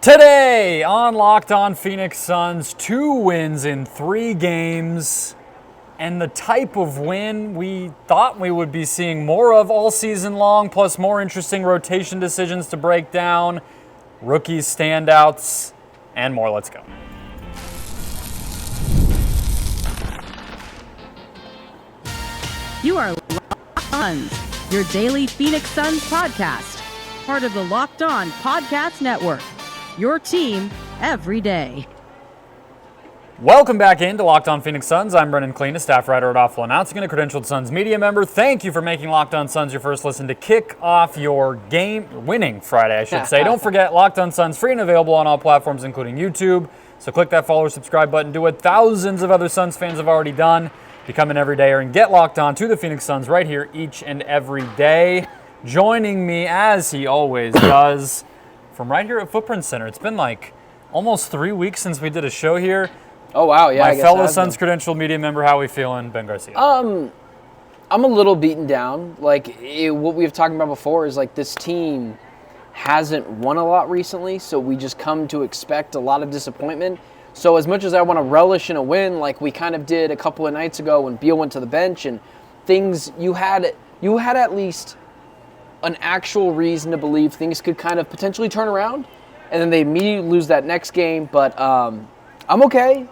Today on Locked On Phoenix Suns, 2 wins in 3 games, and the type of win we thought we would be seeing more of all season long, plus more interesting rotation decisions to break down, rookie standouts, and more. Let's go. You are Locked On Suns, your daily Phoenix Suns podcast, part of the Locked On Podcast Network. Your team every day. Welcome back into Locked On Phoenix Suns. I'm Brendon, Kleen, a staff writer at Awful Announcing and a credentialed Suns media member. Thank you for making Locked On Suns your first listen to kick off your winning Friday, I should say. Don't forget, Locked On Suns, free and available on all platforms, including YouTube. So click that follow or subscribe button. Do what thousands of other Suns fans have already done. Become an everydayer and get locked on to the Phoenix Suns right here each and every day. Joining me, as he always does, from right here at Footprint Center. It's been like almost 3 weeks since we did a show here. Oh, wow, yeah. My fellow Suns credentialed media member, how we feeling, Ben Garcia? I'm a little beaten down. What we've talked about before is this team hasn't won a lot recently, so we just come to expect a lot of disappointment. So as much as I want to relish in a win, like we kind of did a couple of nights ago when Beal went to the bench and things, you had at least an actual reason to believe things could kind of potentially turn around, and then they immediately lose that next game. But I'm okay.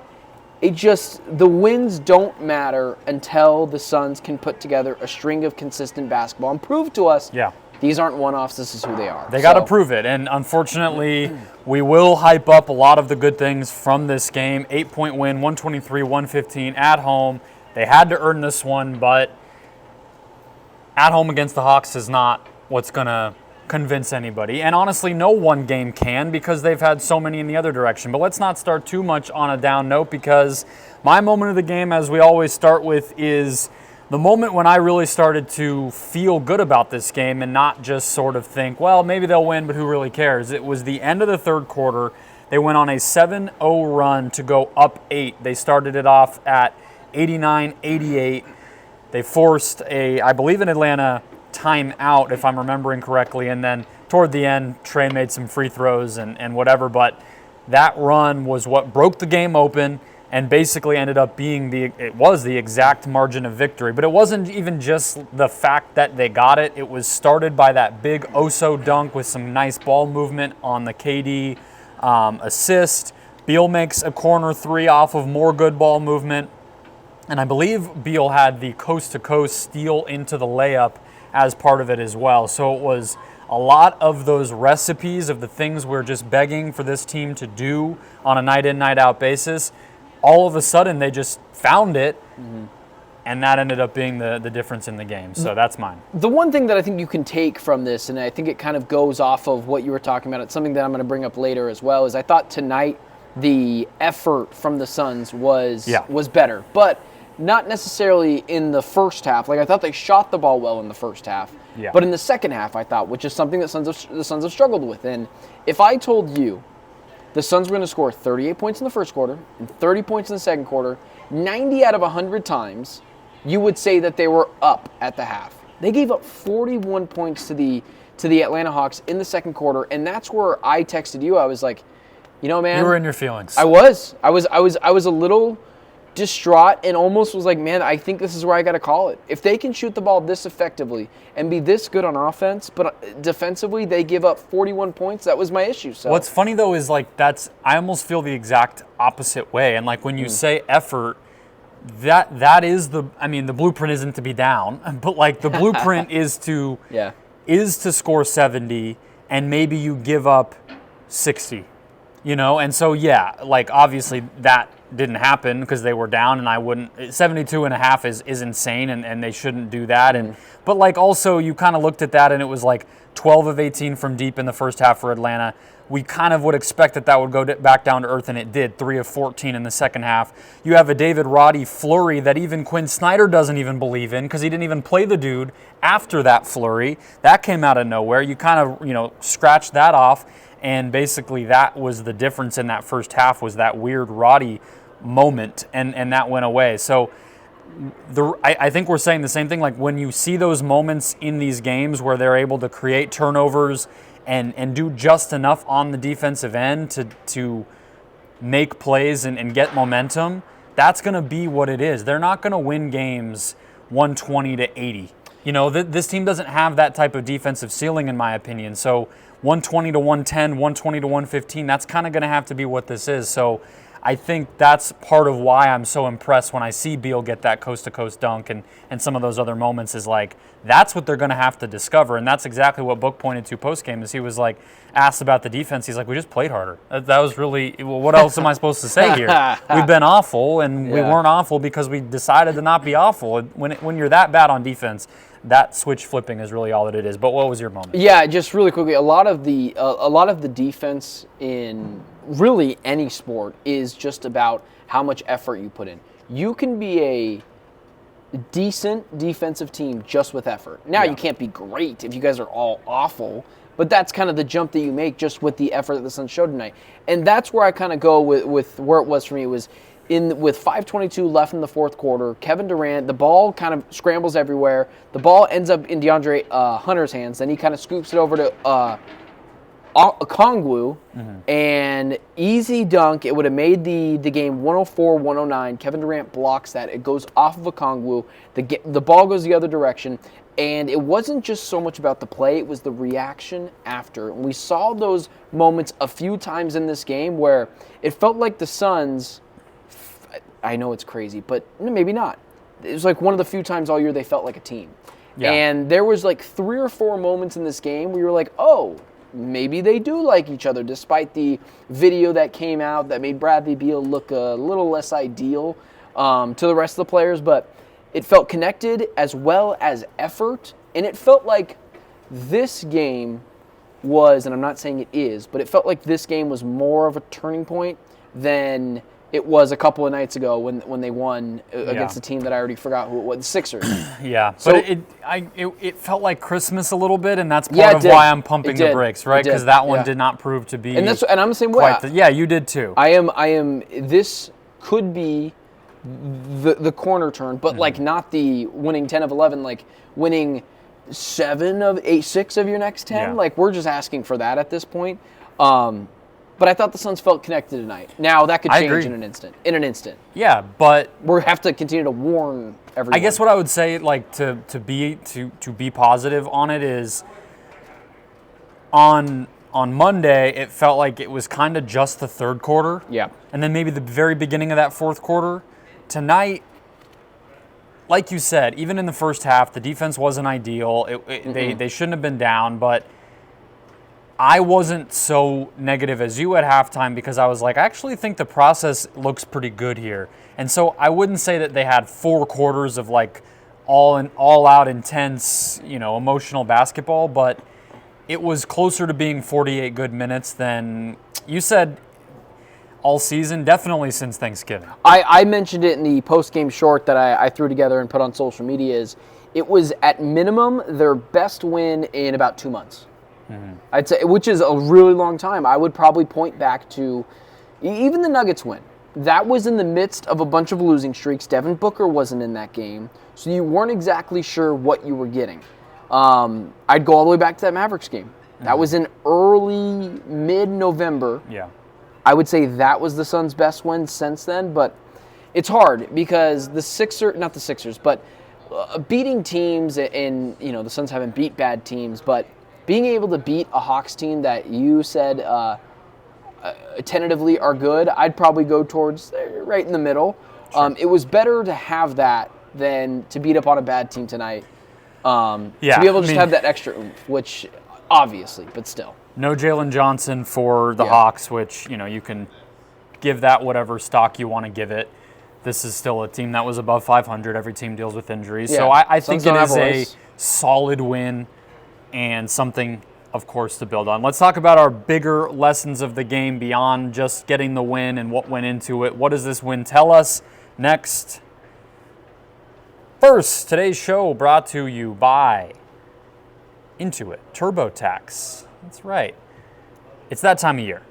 The wins don't matter until the Suns can put together a string of consistent basketball and prove to us, these aren't one-offs, this is who they are. They got to prove it, and unfortunately, we will hype up a lot of the good things from this game. 8-point win, 123-115 at home. They had to earn this one, but at home against the Hawks is not what's going to convince anybody. And honestly, no one game can because they've had so many in the other direction. But let's not start too much on a down note because my moment of the game, as we always start with, is the moment when I really started to feel good about this game and not just sort of think, well, maybe they'll win, but who really cares? It was the end of the third quarter. They went on a 7-0 run to go up 8. They started it off at 89-88. They forced I believe in Atlanta, timeout, if I'm remembering correctly, and then toward the end, Trey made some free throws and whatever, but that run was what broke the game open and basically ended up being it was the exact margin of victory. But it wasn't even just the fact that they got it. It was started by that big Oso dunk with some nice ball movement on the KD assist. Beal makes a corner 3 off of more good ball movement. And I believe Beal had the coast-to-coast steal into the layup as part of it as well. So it was a lot of those recipes of the things we're just begging for this team to do on a night-in, night-out basis. All of a sudden, they just found it, and that ended up being the difference in the game. So that's mine. The one thing that I think you can take from this, and I think it kind of goes off of what you were talking about, it's something that I'm going to bring up later as well, is I thought tonight the effort from the Suns was better. But not necessarily in the first half. I thought they shot the ball well in the first half. Yeah. But in the second half, I thought, which is something that the Suns have struggled with. And if I told you the Suns were going to score 38 points in the first quarter and 30 points in the second quarter, 90 out of 100 times, you would say that they were up at the half. They gave up 41 points to the Atlanta Hawks in the second quarter, and that's where I texted you. I was like, man, you were in your feelings. I was a little distraught and almost was like, man, I think this is where I got to call it. If they can shoot the ball this effectively and be this good on offense, but defensively they give up 41 points, that was my issue. So what's funny though is I almost feel the exact opposite way. And when you say effort, that is the blueprint isn't to be down, but the blueprint is to score 70 and maybe you give up 60. And so obviously that didn't happen because they were down, and I wouldn't. 72 and a half is insane, and they shouldn't do that. But also you kind of looked at that, and it was 12 of 18 from deep in the first half for Atlanta. We kind of would expect that would go back down to earth, and it did. 3 of 14 in the second half. You have a David Roddy flurry that even Quinn Snyder doesn't even believe in because he didn't even play the dude after that flurry. That came out of nowhere. You kind of scratched that off, and basically that was the difference in that first half was that weird Roddy moment, and that went away. So I think we're saying the same thing. When you see those moments in these games where they're able to create turnovers and do just enough on the defensive end to make plays and get momentum, that's going to be what it is. They're not going to win games 120-80. You know, this team doesn't have that type of defensive ceiling, in my opinion. So 120-110, 120-115, that's kind of going to have to be what this is. So I think that's part of why I'm so impressed when I see Beal get that coast-to-coast dunk and some of those other moments is like, that's what they're going to have to discover. And that's exactly what Book pointed to post-game is he was like, asked about the defense. He's like, we just played harder. That was really, well, what else am I supposed to say here? We've been awful, and we weren't awful because we decided to not be awful. When you're that bad on defense, that switch flipping is really all that it is. But what was your moment? Yeah, just really quickly, a lot of the defense in really any sport is just about how much effort you put in. You can be a decent defensive team just with effort. Now, you can't be great if you guys are all awful, but that's kind of the jump that you make just with the effort that the Suns showed tonight. And that's where I kind of go with where it was for me. It was with 5:22 left in the fourth quarter, Kevin Durant, the ball kind of scrambles everywhere. The ball ends up in DeAndre Hunter's hands. Then he kind of scoops it over to Okongwu, and easy dunk. It would have made the game 104-109. Kevin Durant blocks that. It goes off of Okongwu. The ball goes the other direction. And it wasn't just so much about the play, it was the reaction after. And we saw those moments a few times in this game where it felt like the Suns, I know it's crazy, but maybe not. It was like one of the few times all year they felt like a team. Yeah. And there was like 3 or 4 moments in this game where you were like, oh, maybe they do like each other, despite the video that came out that made Bradley Beal look a little less ideal to the rest of the players. But it felt connected as well as effort. And it felt like this game was, and I'm not saying it is, but it felt like this game was more of a turning point than it was a couple of nights ago when they won against a team that I already forgot who it was, the Sixers. Yeah, so, but it felt like Christmas a little bit, and that's part of why I'm pumping the brakes, right? Because that one did not prove to be. And I'm the same way. Yeah, you did too. I am. This could be the corner turn, but like not the winning 10 of 11, like winning 6 of your next 10. Yeah. Like we're just asking for that at this point. But I thought the Suns felt connected tonight. Now that could change in an instant. Yeah, but we have to continue to warn everyone. I guess what I would say, like to be positive on it, is on Monday it felt like it was kind of just the third quarter. Yeah, and then maybe the very beginning of that fourth quarter. Tonight, like you said, even in the first half, the defense wasn't ideal. They shouldn't have been down, but I wasn't so negative as you at halftime because I was like, I actually think the process looks pretty good here. And so I wouldn't say that they had 4 quarters of like all out intense, emotional basketball, but it was closer to being 48 good minutes than you said all season, definitely since Thanksgiving. I mentioned it in the post-game short that I threw together and put on social media. It was at minimum their best win in about 2 months. I'd say, which is a really long time. I would probably point back to even the Nuggets win. That was in the midst of a bunch of losing streaks. Devin Booker wasn't in that game, so you weren't exactly sure what you were getting. I'd go all the way back to that Mavericks game. That was in early, mid-November. Yeah, I would say that was the Suns' best win since then, but it's hard because beating teams, and the Suns haven't beat bad teams, but being able to beat a Hawks team that you said tentatively are good, I'd probably go towards right in the middle. Sure. It was better to have that than to beat up on a bad team tonight. To be able to have that extra oomph, which obviously, but still. No Jalen Johnson for the Hawks, which, you can give that whatever stock you want to give it. This is still a team that was above 500. Every team deals with injuries. Yeah. So I think it is a solid win and something, of course, to build on. Let's talk about our bigger lessons of the game beyond just getting the win and what went into it. What does this win tell us? Next. First, today's show brought to you by Intuit TurboTax. That's right. It's that time of year.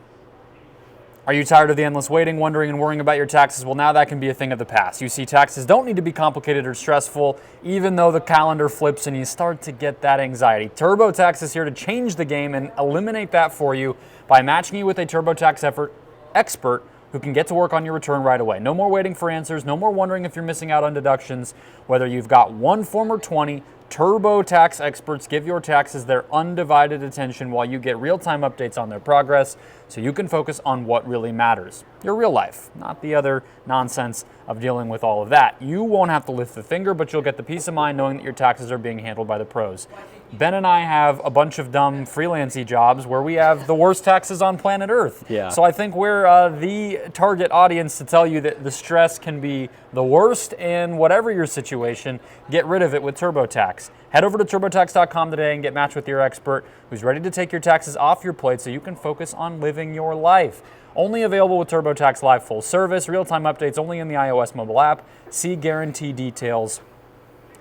Are you tired of the endless waiting, wondering and worrying about your taxes? Well, now that can be a thing of the past. You see, taxes don't need to be complicated or stressful, even though the calendar flips and you start to get that anxiety. TurboTax is here to change the game and eliminate that for you by matching you with a TurboTax expert who can get to work on your return right away. No more waiting for answers, no more wondering if you're missing out on deductions. Whether you've got one form or 20, TurboTax experts give your taxes their undivided attention while you get real-time updates on their progress so you can focus on what really matters. Your real life, not the other nonsense of dealing with all of that. You won't have to lift the finger, but you'll get the peace of mind knowing that your taxes are being handled by the pros. Ben and I have a bunch of dumb freelancey jobs where we have the worst taxes on planet Earth. Yeah. So I think we're the target audience to tell you that the stress can be the worst, and whatever your situation, get rid of it with TurboTax. Head over to TurboTax.com today and get matched with your expert who's ready to take your taxes off your plate so you can focus on living your life. Only available with TurboTax Live full service, real-time updates only in the iOS mobile app. See guarantee details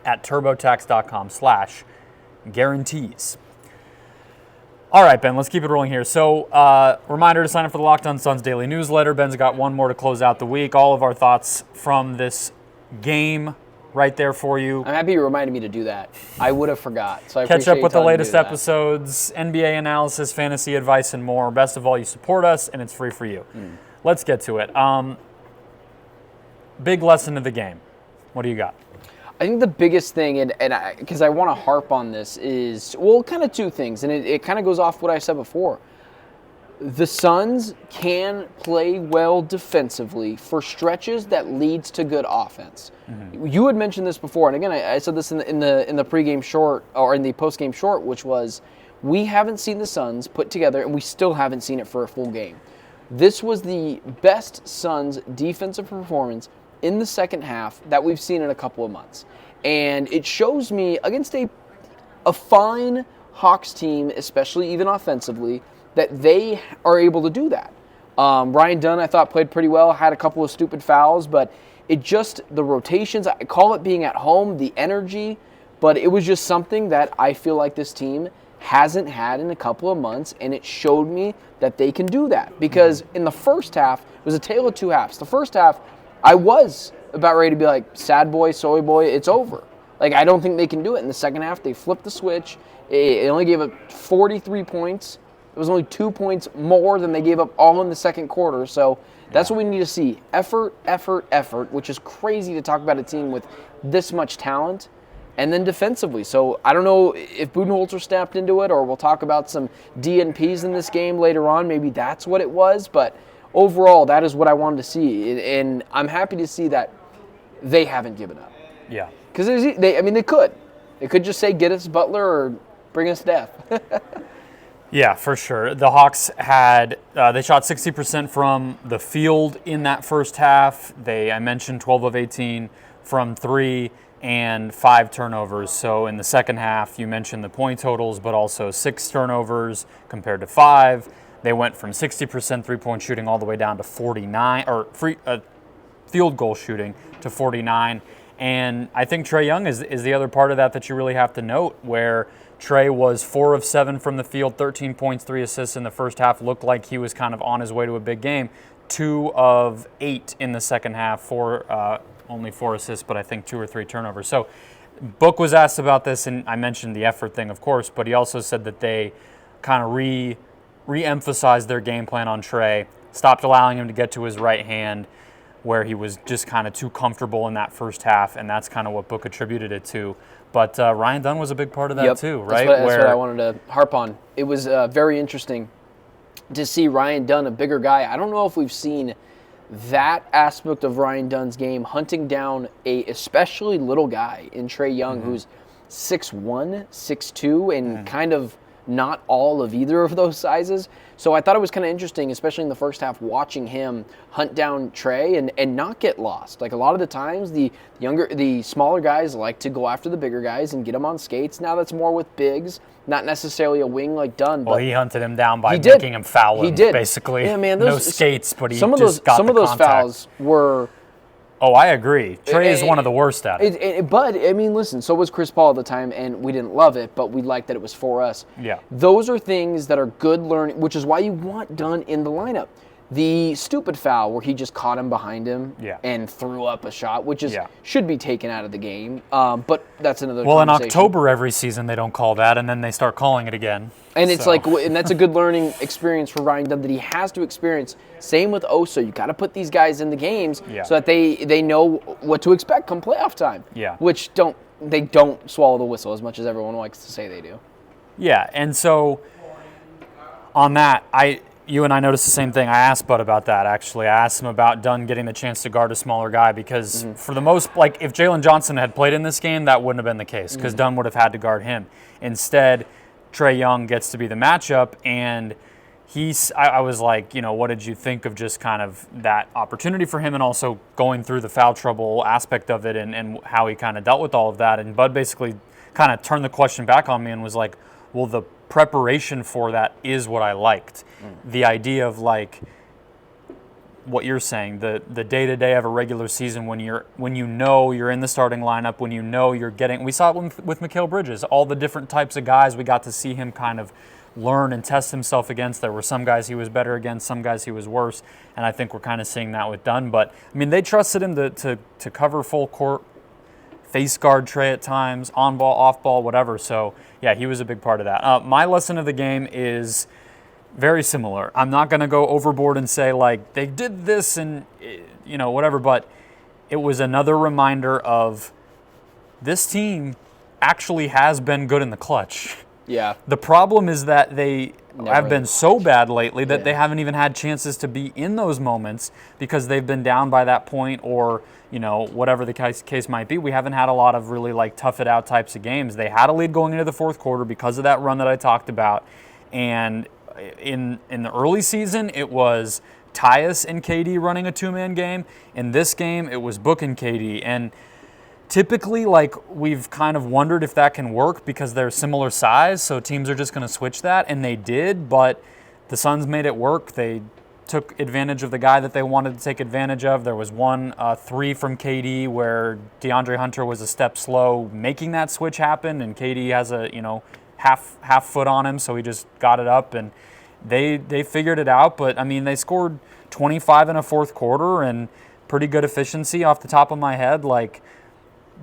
at TurboTax.com/guarantees. All right, Ben, let's keep it rolling here. So, reminder to sign up for the Locked On Suns daily newsletter. Ben's got one more to close out the week. All of our thoughts from this game right there for you. I'm happy you reminded me to do that. I would have forgot. So I Catch appreciate up with the you telling me to latest do that. episodes, NBA analysis, fantasy advice, and more. Best of all, you support us, and it's free for you. Let's get to it. Big lesson of the game. What do you got? I think the biggest thing, and because I want to harp on this, is, well, kind of two things, and it kind of goes off what I said before. The Suns can play well defensively for stretches that leads to good offense. Mm-hmm. You had mentioned this before, and again, I said this in the pregame short or in the postgame short, which was we haven't seen the Suns put together, and we still haven't seen it for a full game. This was the best Suns defensive performance in the second half that we've seen in a couple of months. And it shows me against a fine Hawks team, especially even offensively, that they are able to do that. Ryan Dunn, I thought, played pretty well, had a couple of stupid fouls, but it just, the rotations, I call it being at home, the energy, but it was just something that I feel like this team hasn't had in a couple of months, and it showed me that they can do that. Because in the first half, it was a tale of two halves. The first half, I was about ready to be like, sad boy, soy boy, it's over. Like, I don't think they can do it. In the second half, they flipped the switch. It only gave up 43 points. It was only 2 points more than they gave up all in the second quarter. So that's what we need to see. Effort, effort, effort, which is crazy to talk about a team with this much talent. And then defensively. So I don't know if Budenholzer snapped into it, or we'll talk about some DNPs in this game later on. Maybe that's what it was. But overall, that is what I wanted to see. And I'm happy to see that they haven't given up. Yeah. Because they could. They could just say, get us Butler or bring us death. Yeah, for sure. The Hawks had, they shot 60% from the field in that first half. I mentioned 12 of 18 from three and 5 turnovers. So in the second half, you mentioned the point totals, but also 6 turnovers compared to 5. They went from 60% three-point shooting all the way down to 49, or field goal shooting to 49. And I think Trae Young is the other part of that you really have to note, where Trae was 4 of 7 from the field, 13 points, 3 assists in the first half. Looked like he was kind of on his way to a big game. 2 of 8 in the second half, only 4 assists, but I think 2 or 3 turnovers. So Book was asked about this, and I mentioned the effort thing, of course, but he also said that they kind of re-emphasized their game plan on Trae, stopped allowing him to get to his right hand, where he was just kind of too comfortable in that first half, and that's kind of what Book attributed it to. But Ryan Dunn was a big part of that too, right? That's what I wanted to harp on. It was very interesting to see Ryan Dunn, a bigger guy. I don't know if we've seen that aspect of Ryan Dunn's game, hunting down a especially little guy in Trae Young, who's 6'1", 6'2", and kind of not all of either of those sizes. So I thought it was kind of interesting, especially in the first half, watching him hunt down Trae and not get lost. Like, a lot of the times, the smaller guys like to go after the bigger guys and get them on skates. Now that's more with bigs, not necessarily a wing like Dunn. Well, he hunted him down by making him foul him. He did. Basically. Yeah, man. No skates, but he some of just got some the of those contact. fouls were. Oh, I agree. Trae is one of the worst at it. But, I mean, listen, so was Chris Paul at the time, and we didn't love it, but we liked that it was for us. Yeah. Those are things that are good learning, which is why you want Dunn in the lineup. The stupid foul where he just caught him behind him and threw up a shot, which should be taken out of the game. But that's another Well, in conversation. October every season they don't call that, and then they start calling it again. And it's and that's a good learning experience for Ryan Dunn that he has to experience. Same with Oso. You got to put these guys in the games so that they know what to expect come playoff time. Yeah. Which they don't swallow the whistle as much as everyone likes to say they do. Yeah, and so on that, you and I noticed the same thing. I asked Bud about that, actually. I asked him about Dunn getting the chance to guard a smaller guy because for the most, if Jalen Johnson had played in this game, that wouldn't have been the case because Dunn would have had to guard him. Instead, Trae Young gets to be the matchup, and I was like, what did you think of just kind of that opportunity for him and also going through the foul trouble aspect of it and how he kind of dealt with all of that? And Bud basically kind of turned the question back on me and was like, well, the preparation for that is what I liked. The idea of what you're saying, the day-to-day of a regular season when you're in the starting lineup, when you're getting, we saw it with Mikal Bridges, all the different types of guys we got to see him kind of learn and test himself against. There were some guys he was better against, some guys he was worse, and I think we're kind of seeing that with Dunn. But I mean, they trusted him to cover full court, face guard Trae at times, on ball, off ball, whatever. So yeah, he was a big part of that. My lesson of the game is very similar. I'm not going to go overboard and say they did this and whatever, but it was another reminder of this team actually has been good in the clutch. Yeah. The problem is that they have been so bad lately that they haven't even had chances to be in those moments because they've been down by that point or, whatever the case might be. We haven't had a lot of really tough it out types of games. They had a lead going into the fourth quarter because of that run that I talked about. And in the early season, it was Tyus and KD running a two-man game. In this game, it was Book and KD. And typically, we've kind of wondered if that can work because they're similar size, so teams are just going to switch that, and they did, but the Suns made it work. They took advantage of the guy that they wanted to take advantage of. There was one three from KD where DeAndre Hunter was a step slow making that switch happen, and KD has a, half foot on him, so he just got it up, and they figured it out. But, I mean, they scored 25 in a fourth quarter and pretty good efficiency off the top of my head.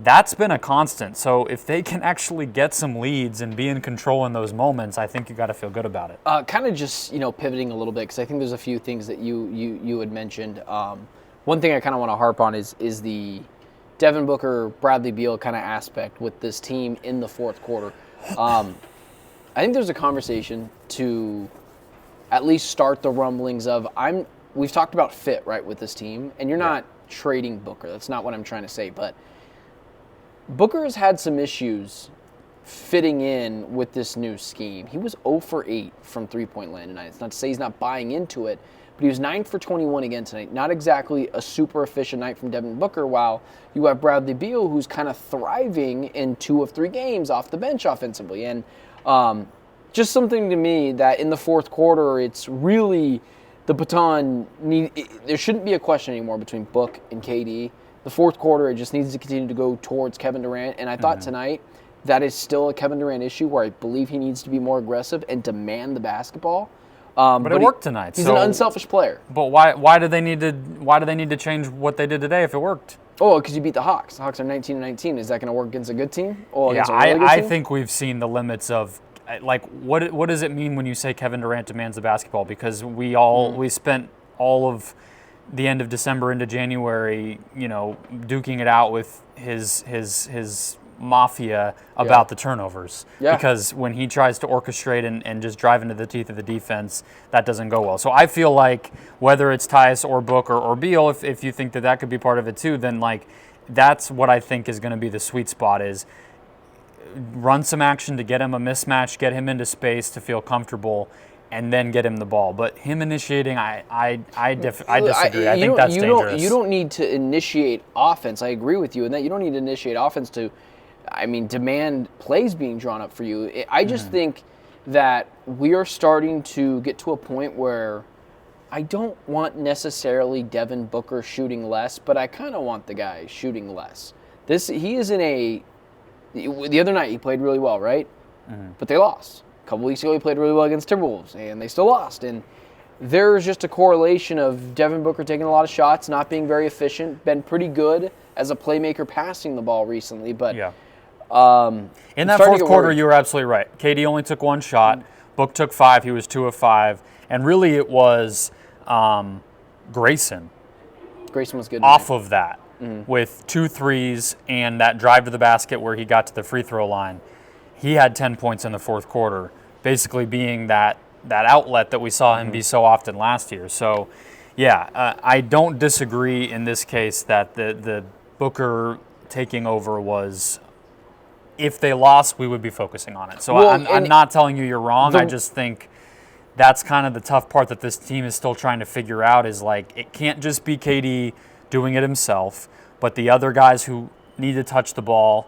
That's been a constant. So if they can actually get some leads and be in control in those moments, I think you got to feel good about it. Kind of just pivoting a little bit because I think there's a few things that you had mentioned. One thing I kind of want to harp on is the Devin Booker, Bradley Beal kind of aspect with this team in the fourth quarter. I think there's a conversation to at least start the rumblings of we've talked about fit, right, with this team, and you're not trading Booker. That's not what I'm trying to say, but Booker has had some issues fitting in with this new scheme. He was 0 for 8 from three-point land tonight. It's not to say he's not buying into it, but he was 9 for 21 again tonight. Not exactly a super efficient night from Devin Booker, while you have Bradley Beal, who's kind of thriving in 2 of 3 games off the bench offensively. And just something to me that in the fourth quarter, it's really the baton. There shouldn't be a question anymore between Book and KD. The fourth quarter, it just needs to continue to go towards Kevin Durant. And I thought tonight that is still a Kevin Durant issue where I believe he needs to be more aggressive and demand the basketball. But it worked tonight. He's an unselfish player. But why do they need to change what they did today if it worked? Oh, because you beat the Hawks. The Hawks are 19-19. Is that going to work against a good team? Or against a really good team? I think we've seen the limits of what does it mean when you say Kevin Durant demands the basketball? Because we spent all of the end of December into January, duking it out with his mafia about the turnovers. Yeah. Because when he tries to orchestrate and just drive into the teeth of the defense, that doesn't go well. So I feel like whether it's Tyus or Book or Beal, if you think that could be part of it too, then that's what I think is going to be the sweet spot is run some action to get him a mismatch, get him into space to feel comfortable, and then get him the ball. But him initiating, I disagree. I think that's dangerous. You don't need to initiate offense. I agree with you in that you don't need to initiate offense to, demand plays being drawn up for you. I just think that we are starting to get to a point where I don't want necessarily Devin Booker shooting less, but I kind of want the guy shooting less. He is in a. The other night he played really well, right? But they lost. A couple weeks ago he played really well against Timberwolves, and they still lost. And there's just a correlation of Devin Booker taking a lot of shots, not being very efficient, been pretty good as a playmaker passing the ball recently, but in that fourth quarter, you were absolutely right. KD only took one shot. Book took 5. He was 2 of 5. And really it was Grayson. Grayson was good. Off of that with 2 threes and that drive to the basket where he got to the free throw line. He had 10 points in the fourth quarter, basically being that outlet that we saw him be so often last year. So, I don't disagree in this case that the Booker taking over was, if they lost, we would be focusing on it. So I'm not telling you you're wrong. I just think that's kind of the tough part that this team is still trying to figure out is like it can't just be KD doing it himself, but the other guys who need to touch the ball.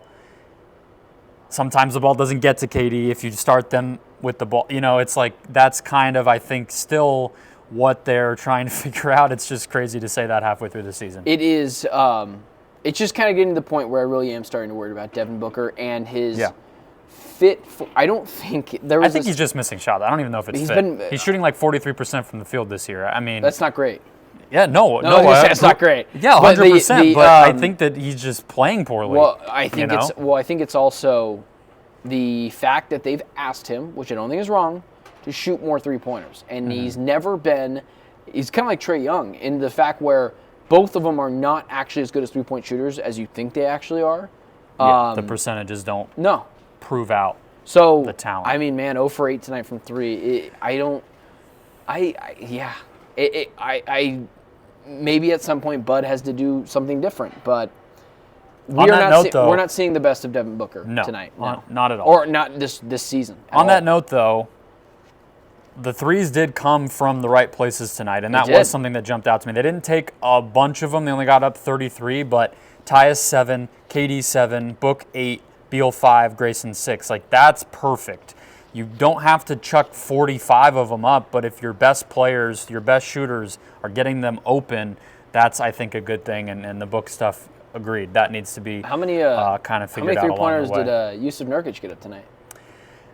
Sometimes the ball doesn't get to KD if you start them with the ball. It's like that's kind of, I think, still what they're trying to figure out. It's just crazy to say that halfway through the season. It is. It's just kind of getting to the point where I really am starting to worry about Devin Booker and his fit. I don't think there was. I think he's just missing shots. I don't even know if it's fit. He's shooting like 43% from the field this year. I mean, that's not great. Yeah, no, it's not great. Yeah, 100%. But I think that he's just playing poorly. Well, I think it's also the fact that they've asked him, which I don't think is wrong, to shoot more 3-pointers, and he's never been. He's kind of like Trae Young in the fact where both of them are not actually as good as 3-point shooters as you think they actually are. Yeah, the percentages don't prove out the talent. I mean, man, 0 for 8 tonight from 3. Maybe at some point Bud has to do something different, but we're not seeing the best of Devin Booker tonight. No, not at all. Or not this season. On that note, though, the threes did come from the right places tonight, and that was something that jumped out to me. They didn't take a bunch of them. They only got up 33, but Tyus 7, KD 7, Book 8, Beal 5, Grayson 6. Like, that's perfect. You don't have to chuck 45 of them up, but if your best players, your best shooters are getting them open, that's, I think, a good thing, and the Book stuff, agreed. That needs to be kind of figured out along the way. How many three-pointers did Jusuf Nurkic get up tonight?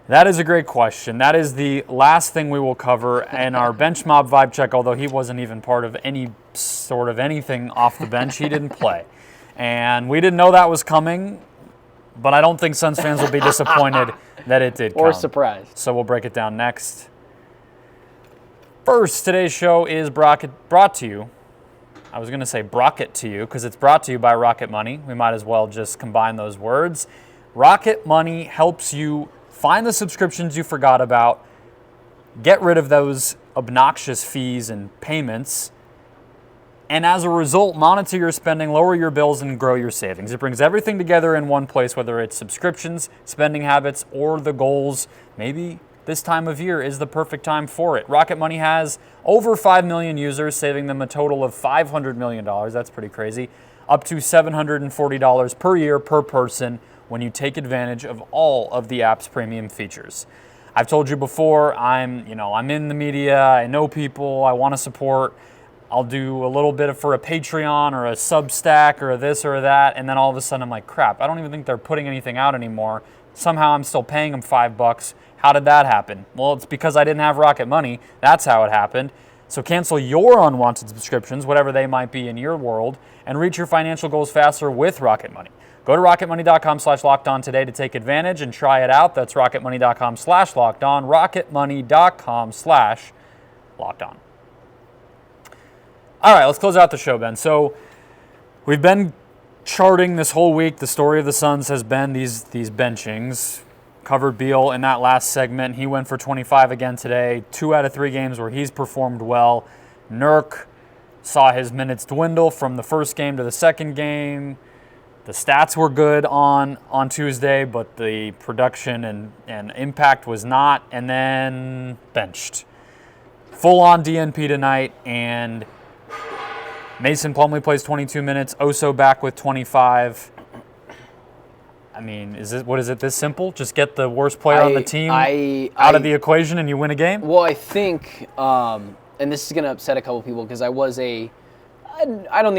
That is a great question. That is the last thing we will cover in our bench mob vibe check, although he wasn't even part of any sort of anything off the bench. He didn't play. And we didn't know that was coming, but I don't think Suns fans will be disappointed that it did come. Or surprised. So we'll break it down next. First, today's show is brought to you. I was going to say Brocket to you because it's brought to you by Rocket Money. We might as well just combine those words. Rocket Money helps you find the subscriptions you forgot about, get rid of those obnoxious fees and payments, and as a result, monitor your spending, lower your bills, and grow your savings. It brings everything together in one place, whether it's subscriptions, spending habits, or the goals. Maybe this time of year is the perfect time for it. Rocket Money has over 5 million users, saving them a total of $500 million. That's pretty crazy. Up to $740 per year per person when you take advantage of all of the app's premium features. I've told you before, I'm in the media, I know people, I want to support. I'll do a little bit for a Patreon or a Substack or a this or that, and then all of a sudden I'm like, crap, I don't even think they're putting anything out anymore. Somehow I'm still paying them $5. How did that happen? Well, it's because I didn't have Rocket Money. That's how it happened. So cancel your unwanted subscriptions, whatever they might be in your world, and reach your financial goals faster with Rocket Money. Go to rocketmoney.com/lockedon today to take advantage and try it out. That's rocketmoney.com/lockedon, rocketmoney.com/lockedon. All right, let's close out the show, Ben. So we've been charting this whole week. The story of the Suns has been these benchings. Covered Beal in that last segment. He went for 25 again today. 2 out of 3 games where he's performed well. Nurk saw his minutes dwindle from the first game to the second game. The stats were good on Tuesday, but the production and impact was not, and then benched. Full-on DNP tonight, and Mason Plumlee plays 22 minutes. Oso back with 25. I mean, what is it this simple? Just get the worst player on the team out of the equation and you win a game? Well, I think, and this is going to upset a couple people because I don't think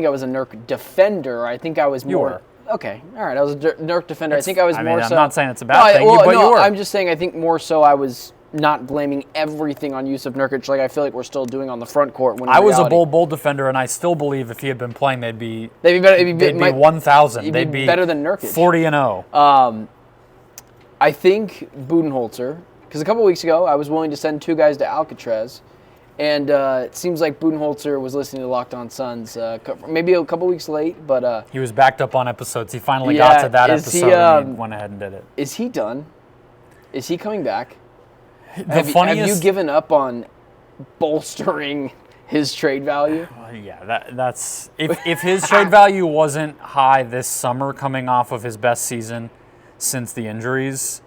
I was a Nurk defender. I think I was more. You were. Okay, all right. I was a Nurk defender. I think I was more so. I'm not saying it's a bad thing, but you were. I'm just saying I think more so I was not blaming everything on Jusuf Nurkic like I feel like we're still doing on the front court. When I was a bull defender, and I still believe if he had been playing, they'd be 1,000. They'd be better than Nurkic. 40-0. I think Budenholzer, because a couple weeks ago I was willing to send 2 guys to Alcatraz, and it seems like Budenholzer was listening to Locked On Suns maybe a couple weeks late, but he was backed up on episodes. He finally got to that episode and he went ahead and did it. Is he done? Is he coming back? Have you given up on bolstering his trade value? Yeah, that's if his trade value wasn't high this summer coming off of his best season since the injuries,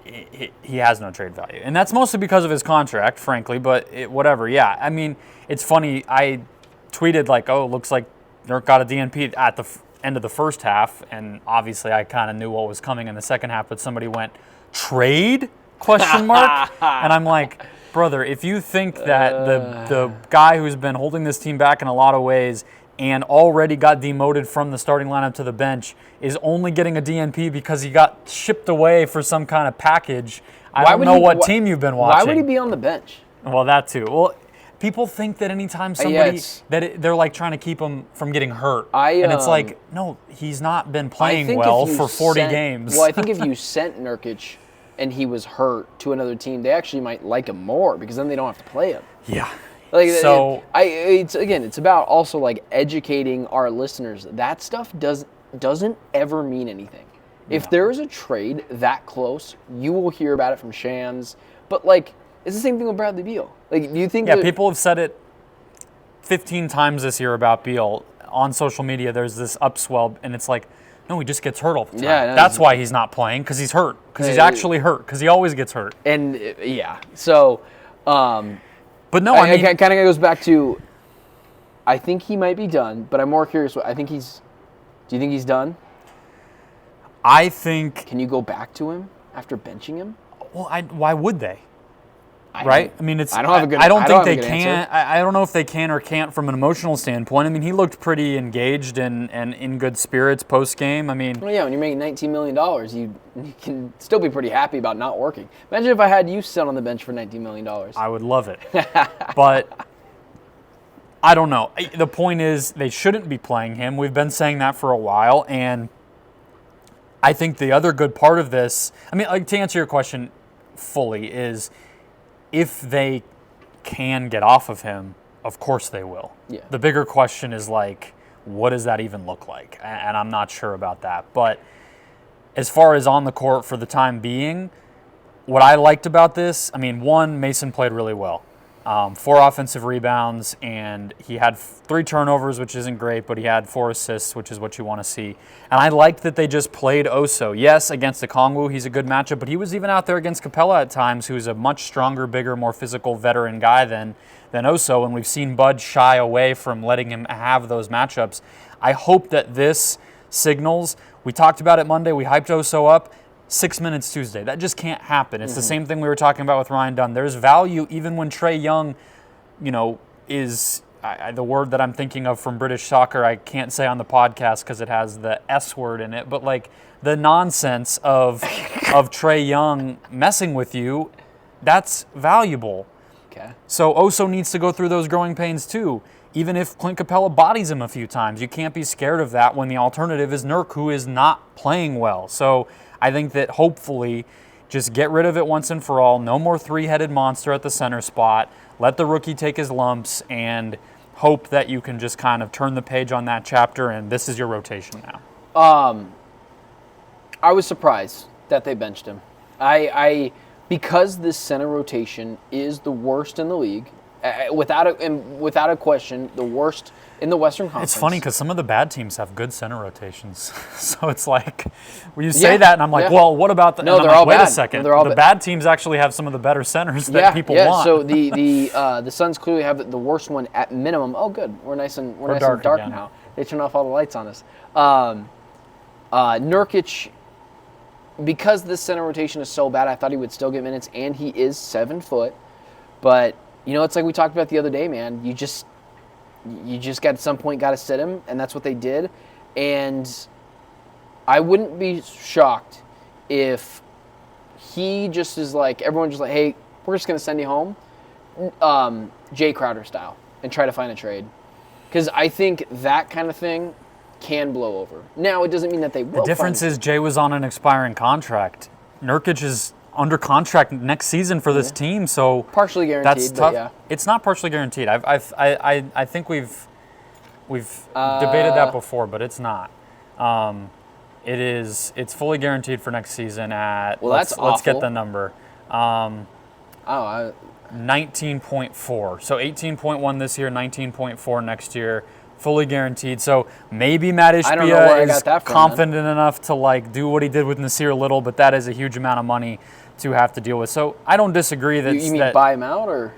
he has no trade value. And that's mostly because of his contract, frankly, but whatever. Yeah, I mean, it's funny. I tweeted like, oh, it looks like Nurk got a DNP at the end of the first half, and obviously I kind of knew what was coming in the second half, but somebody went, trade? ? And I'm like, brother, if you think that the guy who's been holding this team back in a lot of ways and already got demoted from the starting lineup to the bench is only getting a DNP because he got shipped away for some kind of package, I don't know what team you've been watching. Why would he be on the bench? Well, that too. Well, people think that anytime somebody they're like trying to keep him from getting hurt, and it's like, no, he's not been playing well for 40 games. Well, I think if you sent Nurkic and he was hurt to another team, they actually might like him more because then they don't have to play him. Yeah. Like, so it's about also like educating our listeners. That stuff doesn't ever mean anything. If there is a trade that close, you will hear about it from Shams. But like, it's the same thing with Bradley Beal. Like, do you think? Yeah, people have said it 15 times this year about Beal on social media. There's this upswell, and it's like, no, he just gets hurt all the time. Yeah, no, that's why he's not playing, because he's hurt. Because he's actually hurt. Because he always gets hurt. And so. But no, I mean, it kind of goes back to, I think he might be done, but I'm more curious. Do you think he's done? I think. Can you go back to him after benching him? Well, why would they? Right? I mean, it's. I don't have a good. I don't think they can. Answer. I don't know if they can or can't from an emotional standpoint. I mean, he looked pretty engaged and in good spirits post game. I mean. Well, yeah, when you're making $19 million, you can still be pretty happy about not working. Imagine if I had you sit on the bench for $19 million. I would love it, but I don't know. The point is, they shouldn't be playing him. We've been saying that for a while, and I think the other good part of this, I mean, like, to answer your question fully, is if they can get off of him, of course they will. Yeah. The bigger question is, like, what does that even look like? And I'm not sure about that. But as far as on the court for the time being, what I liked about this, I mean, one, Mason played really well. 4 offensive rebounds, and he had 3 turnovers, which isn't great, but he had 4 assists, which is what you want to see. And I liked that they just played Oso. Yes, against Okongwu, he's a good matchup, but he was even out there against Capella at times, who's a much stronger, bigger, more physical veteran guy than Oso, and we've seen Bud shy away from letting him have those matchups. I hope that this signals, we talked about it Monday, we hyped Oso up, 6 minutes Tuesday. That just can't happen. It's the same thing we were talking about with Ryan Dunn. There's value even when Trae Young, is the word that I'm thinking of from British soccer. I can't say on the podcast because it has the S word in it, but like the nonsense of Trae Young messing with you, that's valuable. Okay. So Oso needs to go through those growing pains too. Even if Clint Capella bodies him a few times, you can't be scared of that when the alternative is Nurk, who is not playing well. So I think that hopefully just get rid of it once and for all. No more 3-headed monster at the center spot. Let the rookie take his lumps and hope that you can just kind of turn the page on that chapter, and this is your rotation now. I was surprised that they benched him. Because this center rotation is the worst in the league, without a question, the worst in the Western Conference. It's funny because some of the bad teams have good center rotations. So it's like, when you say that, and I'm like, well, what about the... No, they're all like, wait bad. a second. No, the bad teams actually have some of the better centers that people want. So the Suns clearly have the worst one at minimum. Oh, good. We're nice and dark now. They turned off all the lights on us. Nurkic, because this center rotation is so bad, I thought he would still get minutes, and he is 7 foot. But, it's like we talked about the other day, man. You just got at some point got to sit him, and that's what they did. And I wouldn't be shocked if he just is like, everyone's just like, hey, we're just going to send you home, Jay Crowder style, and try to find a trade. Because I think that kind of thing can blow over. Now, it doesn't mean that they will. The difference is Jay was on an expiring contract. Nurkic is under contract next season for this team, so partially guaranteed. That's tough. But yeah. It's not partially guaranteed. I think we've debated that before, but it's not. It's fully guaranteed for next season at let's get the number. 19.4. So 18.1 this year, 19.4 next year. Fully guaranteed. So maybe Matt Ishbia is confident enough to like do what he did with Nasir Little, but that is a huge amount of money to have to deal with. So I don't disagree that you mean buy him out or?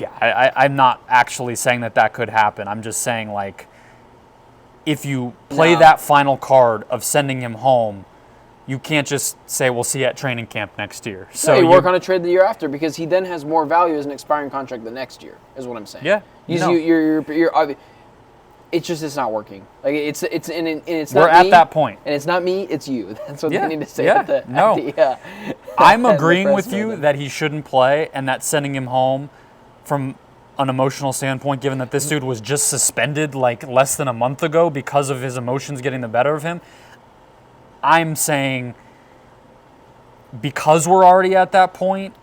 Yeah, I'm not actually saying that could happen. I'm just saying like if you play that final card of sending him home, you can't just say we'll see you at training camp next year. So you work on a trade the year after because he then has more value as an expiring contract the next year. Is what I'm saying. Yeah. It's not working. Like it's not We're at that point, and it's not me. It's you. That's what they need to say. I'm agreeing with you that he shouldn't play, and that sending him home from an emotional standpoint, given that this dude was just suspended like less than a month ago because of his emotions getting the better of him. I'm saying because we're already at that point,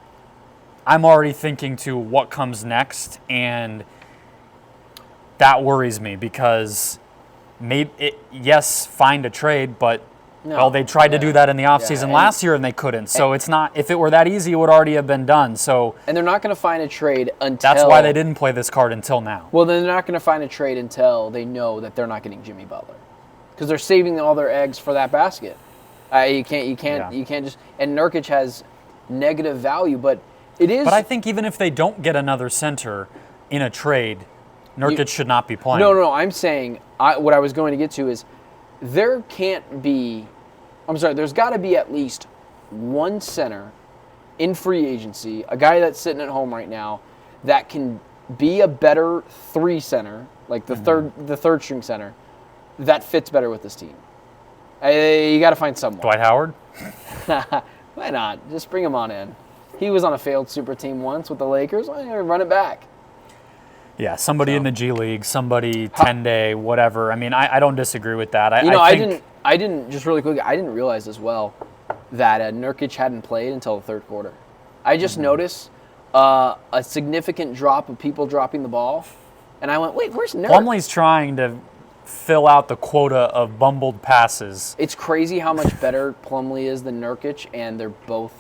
I'm already thinking to what comes next, and that worries me because yes, find a trade, but they tried to do that in the offseason last year and they couldn't. So it's not, if it were that easy, it would already have been done. So and they're not going to find a trade until that's why they didn't play this card until now. Well, then they're not going to find a trade until they know that they're not getting Jimmy Butler because they're saving all their eggs for that basket. You can't just. And Nurkic has negative value, but it is. But I think even if they don't get another center in a trade, Nurkic should not be playing. No. I'm saying what I was going to get to is there can't be. I'm sorry. There's got to be at least one center in free agency, a guy that's sitting at home right now, that can be a better 3 center, like the third string center, that fits better with this team. You got to find someone. Dwight Howard? Why not? Just bring him on in. He was on a failed super team once with the Lakers. Why don't you run it back? Yeah, somebody in the G League, somebody 10-day, whatever. I mean, I don't disagree with that. I didn't just really quick. I didn't realize as well that Nurkic hadn't played until the third quarter. I just noticed a significant drop of people dropping the ball, and I went, "Wait, where's Nurkic?" Plumlee's trying to fill out the quota of bumbled passes. It's crazy how much better Plumlee is than Nurkic, and they're both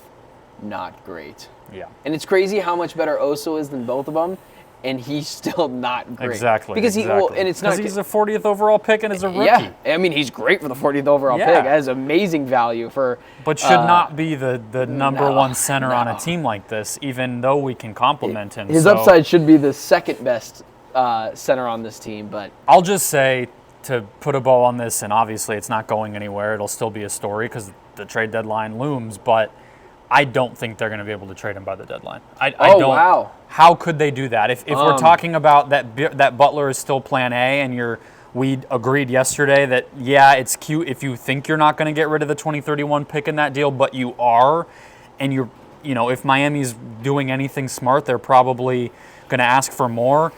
not great. Yeah. And it's crazy how much better Oso is than both of them, and he's still not great. Exactly. Because he's a 40th overall pick and is a rookie. Yeah, I mean he's great for the 40th overall pick. That has amazing value for. But should not be the number one center on a team like this, even though we can compliment him. His upside should be the second best center on this team, but I'll just say to put a bow on this, and obviously it's not going anywhere. It'll still be a story because the trade deadline looms, but I don't think they're going to be able to trade him by the deadline. I don't. Wow. How could they do that? If we're talking about that Butler is still plan A, and we agreed yesterday that, yeah, it's cute if you think you're not going to get rid of the 2031 pick in that deal, but you are, and if Miami's doing anything smart, they're probably going to ask for more.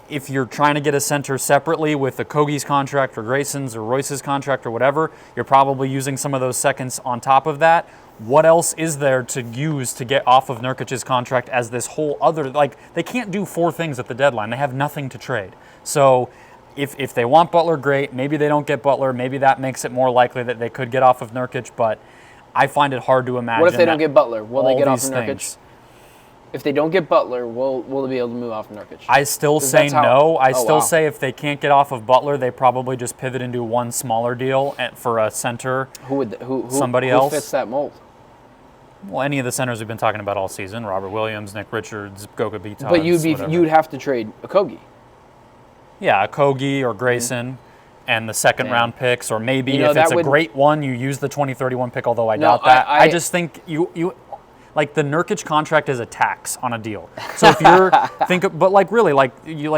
If you're trying to get a center separately with Okogie's contract or Grayson's or Royce's contract or whatever, you're probably using some of those seconds on top of that. What else is there to use to get off of Nurkic's contract as this whole other, they can't do 4 things at the deadline. They have nothing to trade. So if they want Butler, great. Maybe they don't get Butler. Maybe that makes it more likely that they could get off of Nurkic, but I find it hard to imagine. What if they don't get Butler? Will they get off of Nurkic? Things. If they don't get Butler, will they be able to move off of Nurkic? I still say no. I still say if they can't get off of Butler, they probably just pivot into one smaller deal for a center. Somebody else? Who fits that mold? Well, any of the centers we've been talking about all season: Robert Williams, Nick Richards, Goga Bitadze. But you'd have to trade Okogie. Yeah, Okogie or Grayson, and the second round picks, or maybe if it's a great one, you use the 2031 pick. Although I doubt that. I just think you. Like the Nurkic contract is a tax on a deal. So if you're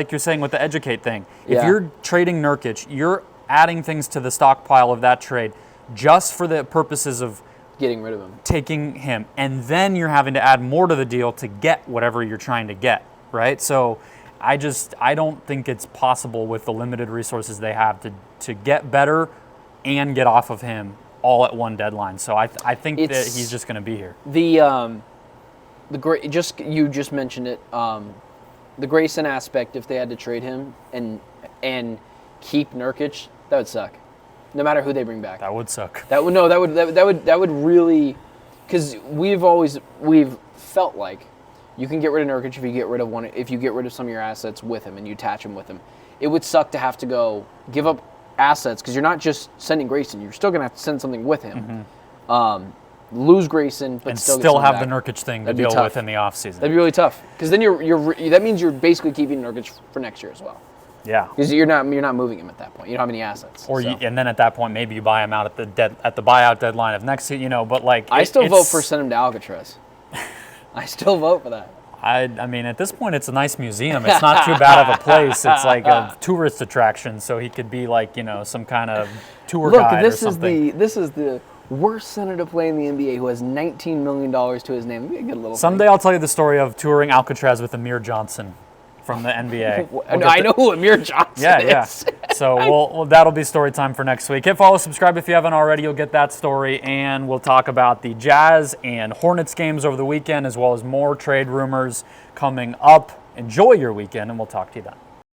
you're saying with the educate thing, if you're trading Nurkic, you're adding things to the stockpile of that trade just for the purposes of getting rid of him. Taking him. And then you're having to add more to the deal to get whatever you're trying to get, right? So I don't think it's possible with the limited resources they have to get better and get off of him all at one deadline. So I think that he's just going to be here. You just mentioned it. The Grayson aspect, if they had to trade him and keep Nurkic, that would suck. No matter who they bring back. That would suck. That would really, because we've felt like you can get rid of Nurkic if you get rid of some of your assets with him and you attach him with him. It would suck to have to go give up assets because you're not just sending Grayson. You're still going to have to send something with him. Mm-hmm. Lose Grayson, but and still have back. the Nurkic thing to deal with in the offseason. That'd be really tough because then that means you're basically keeping Nurkic for next year as well. Yeah, because you're not moving him at that point. You don't have any assets. And then at that point, maybe you buy him out at the buyout deadline of next year. But like I still vote for send him to Alcatraz. I still vote for that. I mean, at this point, it's a nice museum. It's not too bad of a place. It's like a tourist attraction, so he could be like some kind of tour guide or something. This is the worst center to play in the NBA who has $19 million to his name. Maybe a good little Someday thing. I'll tell you the story of touring Alcatraz with Amir Johnson from the NBA. I know who Amir Johnson is. Yeah. So that'll be story time for next week. Hit follow, subscribe if you haven't already. You'll get that story, and we'll talk about the Jazz and Hornets games over the weekend, as well as more trade rumors coming up. Enjoy your weekend, and we'll talk to you then.